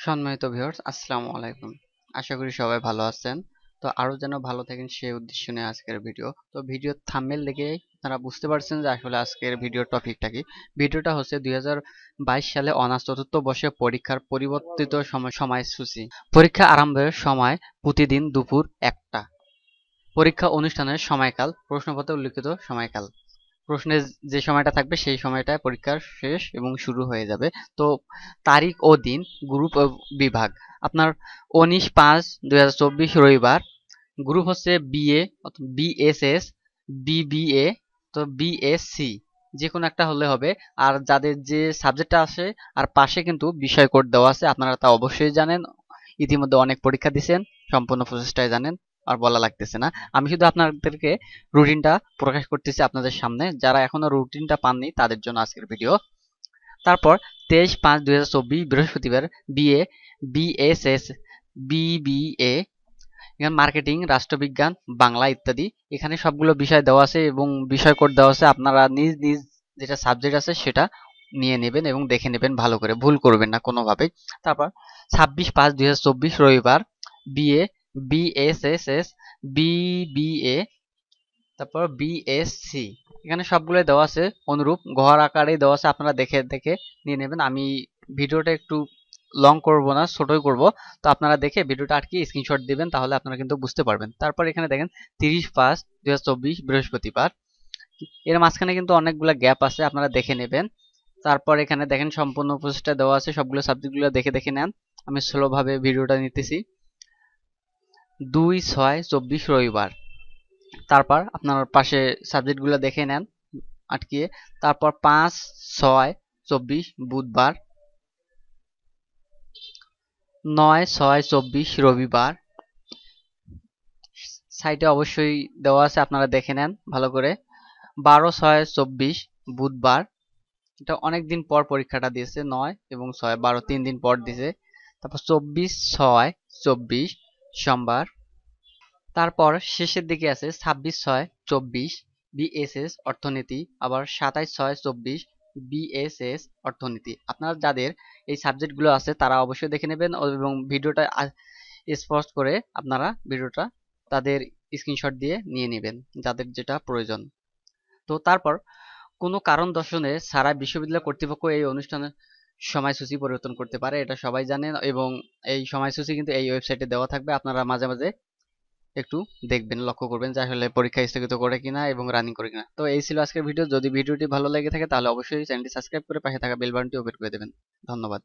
সম্মানিত ভিউয়ার্স, আসসালামু আলাইকুম। আশা করি সবাই ভালো আছেন। তো আরো যেন ভালো থাকেন সেই উদ্দেশ্য নিয়ে আজকের ভিডিও। তো ভিডিওর থাম্বনেল দেখে আপনারা বুঝতে পারছেন যে আসলে আজকের ভিডিওর টপিকটা কি। ভিডিওটা হচ্ছে 2022 সালে অনার্স চতুর্থ বর্ষের পরীক্ষার পরিবর্তিত সময়সূচি। পরীক্ষা আরম্ভের সময় প্রতিদিন দুপুর 1টা। পরীক্ষা অনুষ্ঠানের সময়কাল প্রশ্নপত্রে উল্লিখিত সময়কাল। প্রশ্নের যে সময়টা থাকবে সেই সময়টায় পরীক্ষার শেষ এবং শুরু হয়ে যাবে। তো তারিখ ও দিন, গ্রুপ ও বিভাগ আপনার 19/5/2024 রবিবার। গ্রুপ হচ্ছে বিএ, বিএসএস, বিবিএ, তো বিএসসি যে কোনো একটা হলে হবে। আর যাদের যে সাবজেক্টটা আসে আর পাশে কিন্তু বিষয় কোড দেওয়া আছে, আপনারা তা অবশ্যই জানেন, ইতিমধ্যে অনেক পরীক্ষা দিয়েছেন, সম্পূর্ণ প্রসেসটাই জানেন, আর বলা লাগতেছে না। আমি শুধু আপনাদেরকে রুটিনটা প্রকাশ করতেছি আপনাদের সামনে, যারা এখনো রুটিনটা পাননি তাদের জন্য আজকের ভিডিও। তারপর 23/5/2024 বৃহস্পতিবার বিএ, বিএসএস, বিবিএ, এখানে মার্কেটিং, রাষ্ট্রবিজ্ঞান, বাংলা ইত্যাদি এখানে সবগুলো বিষয় দেওয়া আছে এবং বিষয় কোড দেওয়া আছে। আপনারা নিজ নিজ যেটা সাবজেক্ট আছে সেটা নিয়ে নেবেন এবং দেখে নেবেন ভালো করে, ভুল করবেন না কোনোভাবেই। তারপর 26/5/2024 রবিবার বিএ, বিএসএসএস, বিবিএ, তারপর বিএসসি এখানে সবগুলো দেওয়া আছে, অনুরূপ ঘর আকারে দেওয়া আছে, আপনারা দেখে দেখে নিয়ে নেবেন। আমি ভিডিওটা একটু লং করব না, ছোটই করব। তো আপনারা দেখে ভিডিওটা আটকে স্ক্রিনশট দিবেন, তাহলে আপনারা কিন্তু বুঝতে পারবেন। তারপর এখানে দেখেন 30/5/2024 বৃহস্পতিবার। এর মাঝখানে কিন্তু অনেকগুলো গ্যাপ আছে, আপনারা দেখে নেবেন। তারপর এখানে দেখেন সম্পূর্ণ প্রসেসটা দেওয়া আছে, সবগুলো সাবজেক্টগুলো দেখে দেখে নেন। আমি স্লো ভাবে ভিডিওটা নিতেছি। 2/6/24 রবিবার। তারপর আপনার পাশে সাবজেক্টগুলো দেখে নেন আটকিয়ে। তারপর 5/6/24 বুধবার। 9/6/24 রবিবার। সাইটে অবশ্যই দেওয়া আছে, আপনারা দেখে নেন ভালো করে। 12/6/24 বুধবার। এটা অনেক দিন পর পরীক্ষাটা দিয়েছে, 9 এবং 6, 12, 3 দিন পর দিয়েছে। তারপর 24/6/24 সোমবার। তারপর শেষের দিকে আছে 26/6/24 বিএসএস অর্থনীতি, আবার 27/6/24 বিএসএস অর্থনীতি। আপনারা যাদের এই সাবজেক্টগুলো আছে তারা অবশ্যই দেখে নেবেন এবং ভিডিওটা স্পষ্ট করে আপনারা ভিডিওটা তাদের স্ক্রিনশট দিয়ে নিয়ে নেবেন যাদের যেটা প্রয়োজন। তো তারপর কোনো কারণ দর্শনে সারা বিশ্ববিদ্যালয় কর্তৃপক্ষ এই অনুষ্ঠানের সময়সূচি পরিবর্তন করতে পারে, এটা সবাই জানেন। এবং এই সময়সূচি কিন্তু এই ওয়েবসাইটে দেওয়া থাকবে, আপনারা মাঝে মাঝে একটু দেখবেন, লক্ষ্য করবেন যে আসলে পরীক্ষা স্থগিত করে কিনা এবং রানিং করে কিনা। তো এই ছিল আজকের ভিডিও। যদি ভিডিওটি ভালো লেগে থাকে তাহলে অবশ্যই চ্যানেলটি সাবস্ক্রাইব করে পাশে থাকা বেল বাটনটি ওপেন করে দেবেন। ধন্যবাদ।